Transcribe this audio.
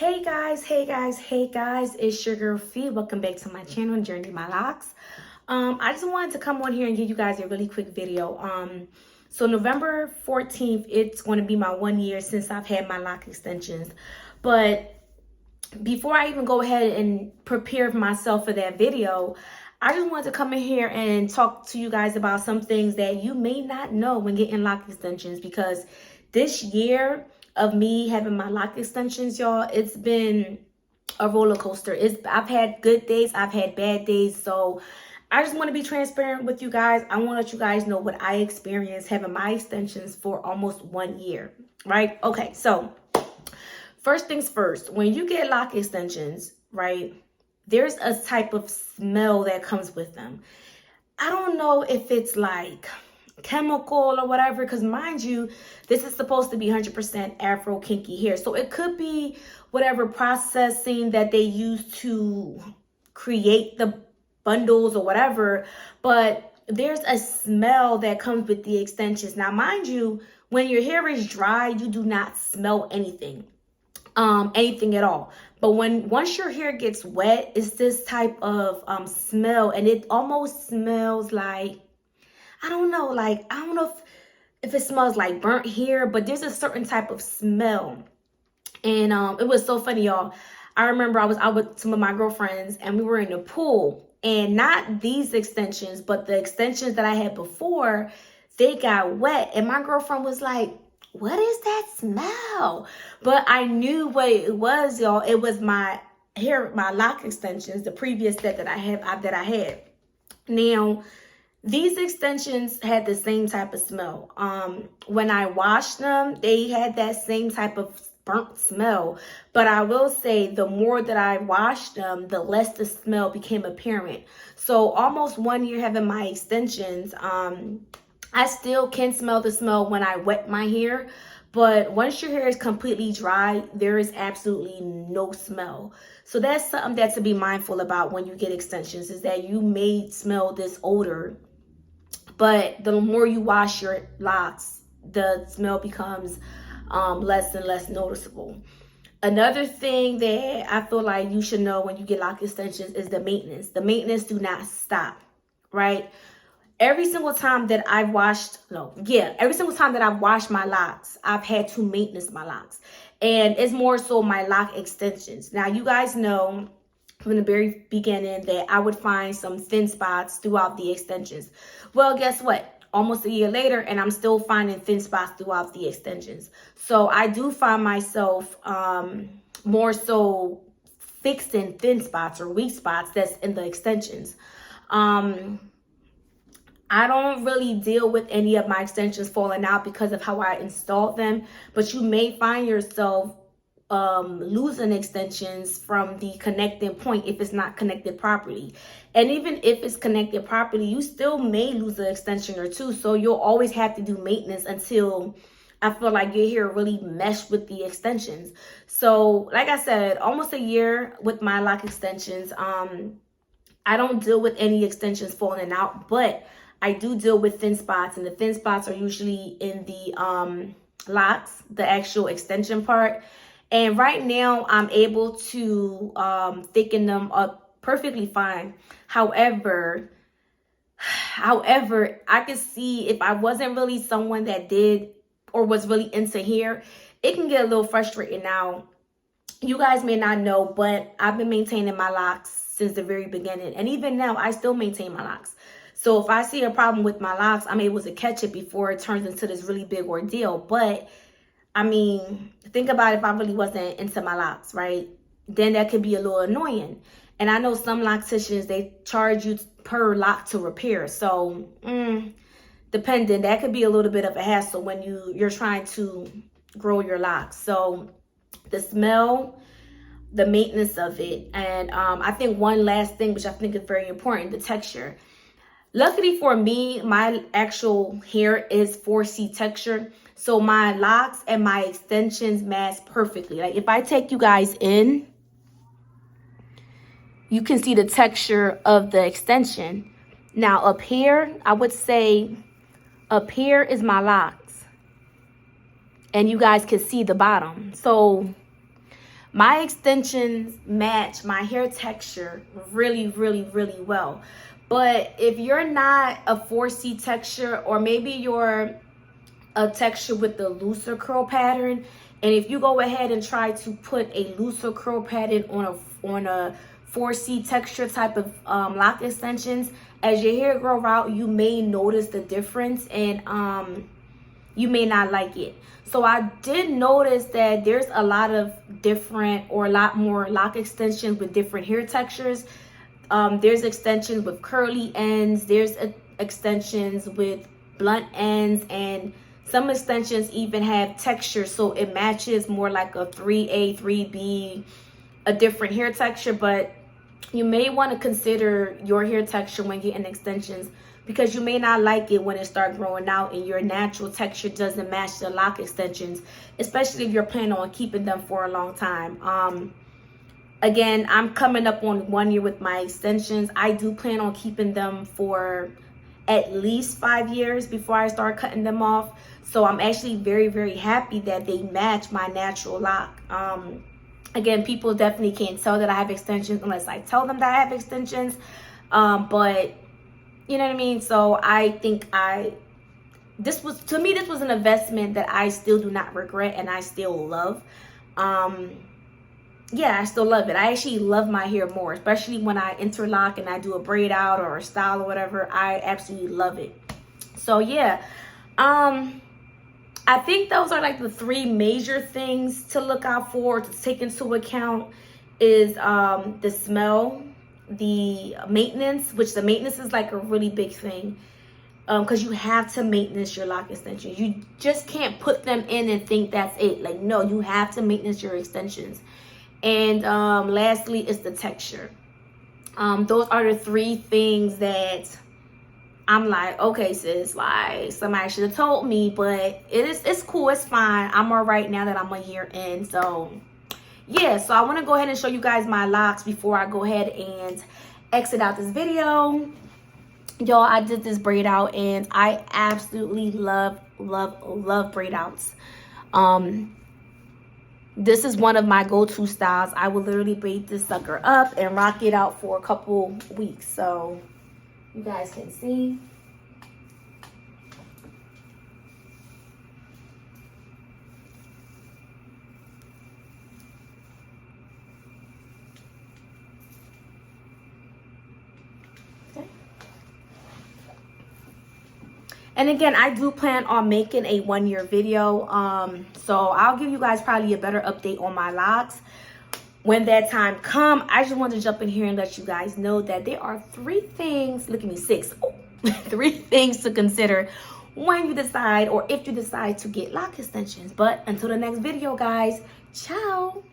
Hey guys, it's your girl Fee. Welcome back to my channel, Journey My Locks. I just wanted to come on here and give you guys a really quick video. So November 14th, it's going to be my 1 year since I've had my lock extensions. But before I even go ahead and prepare myself for that video, I just wanted to come in here and talk to you guys about some things that you may not know when getting lock extensions, because this year of me having my lock extensions, y'all, it's been a roller coaster. I've had good days, I've had bad days. So I just want to be transparent with you guys. I want to let you guys know what I experienced having my extensions for almost 1 year, right? Okay, so first things first, when you get lock extensions, right, there's a type of smell that comes with them. I don't know if it's like chemical or whatever, because mind you, this is supposed to be 100% Afro kinky hair. So it could be whatever processing that they use to create the bundles or whatever, but there's a smell that comes with the extensions. Now, mind you, when your hair is dry, you do not smell anything at all. But once your hair gets wet, it's this type of smell, and it almost smells like, I don't know if it smells like burnt hair, but there's a certain type of smell. And it was so funny, y'all. I remember I was out with some of my girlfriends and we were in the pool, and not these extensions, but the extensions that I had before, they got wet, and my girlfriend was like, "What is that smell?" But I knew what it was, y'all. It was my hair, my lock extensions, the previous set that I had. Now, these extensions had the same type of smell. When I washed them, they had that same type of burnt smell. But I will say, the more that I washed them, the less the smell became apparent. So almost 1 year having my extensions, I still can smell the smell when I wet my hair. But once your hair is completely dry, there is absolutely no smell. So that's something that to be mindful about when you get extensions, is that you may smell this odor, but the more you wash your locks, the smell becomes less and less noticeable. Another thing that I feel like you should know when you get lock extensions is the maintenance. The maintenance do not stop, right? Every single time that I've washed my locks, I've had to maintenance my locks. And it's more so my lock extensions. Now, you guys know from the very beginning that I would find some thin spots throughout the extensions. Well, guess what? Almost a year later, and I'm still finding thin spots throughout the extensions. So I do find myself more so fixing thin spots or weak spots that's in the extensions. I don't really deal with any of my extensions falling out because of how I installed them, but you may find yourself losing extensions from the connecting point if it's not connected properly. And even if it's connected properly, you still may lose an extension or two. So you'll always have to do maintenance until I feel like your hair really meshed with the extensions. So like I said, almost a year with my lock extensions. I don't deal with any extensions falling out, but I do deal with thin spots, and the thin spots are usually in the locks, the actual extension part. And right now I'm able to thicken them up perfectly fine. However, I could see if I wasn't really someone that did or was really into hair, it can get a little frustrating. Now, you guys may not know, but I've been maintaining my locks since the very beginning. And even now, I still maintain my locks. So if I see a problem with my locks, I'm able to catch it before it turns into this really big ordeal. But I mean, think about if I really wasn't into my locks, right? Then that could be a little annoying. And I know some locticians, they charge you per lock to repair. So depending, that could be a little bit of a hassle when you're trying to grow your locks. So the smell, the maintenance of it, and I think one last thing, which I think is very important, the texture. Luckily for me, my actual hair is 4C texture. So my locks and my extensions match perfectly. Like if I take you guys in, you can see the texture of the extension. Now up here, I would say up here is my locks. And you guys can see the bottom. So my extensions match my hair texture really, really, really well. But if you're not a 4C texture, or maybe you're a texture with the looser curl pattern, and if you go ahead and try to put a looser curl pattern on a 4C texture type of lock extensions, as your hair grow out, you may notice the difference, and you may not like it. So I did notice that there's a lot of different, or a lot more lock extensions with different hair textures. There's extensions with curly ends, there's extensions with blunt ends, and some extensions even have texture, so it matches more like a 3A, 3B, a different hair texture. But you may want to consider your hair texture when getting extensions, because you may not like it when it starts growing out and your natural texture doesn't match the lock extensions, especially if you're planning on keeping them for a long time. Again, I'm coming up on 1 year with my extensions. I do plan on keeping them for at least 5 years before I start cutting them off. So I'm actually very, very happy that they match my natural lock. Again, people definitely can't tell that I have extensions unless I tell them that I have extensions. But you know what I mean? So I think this was an investment that I still do not regret, and I still love. Yeah, I still love it. I actually love my hair more, especially when I interlock and I do a braid out or a style or whatever. I absolutely love it. So yeah, I think those are like the 3 major things to look out for, to take into account, is the smell, the maintenance, which the maintenance is like a really big thing, because you have to maintenance your lock extensions. You just can't put them in and think that's it. Like, no, you have to maintenance your extensions. And lastly is the texture. Those are the 3 things that I'm like, okay, sis, like, somebody should have told me, but it's cool, it's fine. I'm all right now that I'm a year in. So yeah, so I want to go ahead and show you guys my locks before I go ahead and exit out this video. Y'all, I did this braid out and I absolutely love braid outs. This is one of my go-to styles. I will literally braid this sucker up and rock it out for a couple weeks, so you guys can see. And again, I do plan on making a 1 year video. So I'll give you guys probably a better update on my locks when that time comes. I just wanted to jump in here and let you guys know that there are 3 things, look at me, 6, 3 things to consider when you decide, or if you decide to get lock extensions. But until the next video, guys, ciao.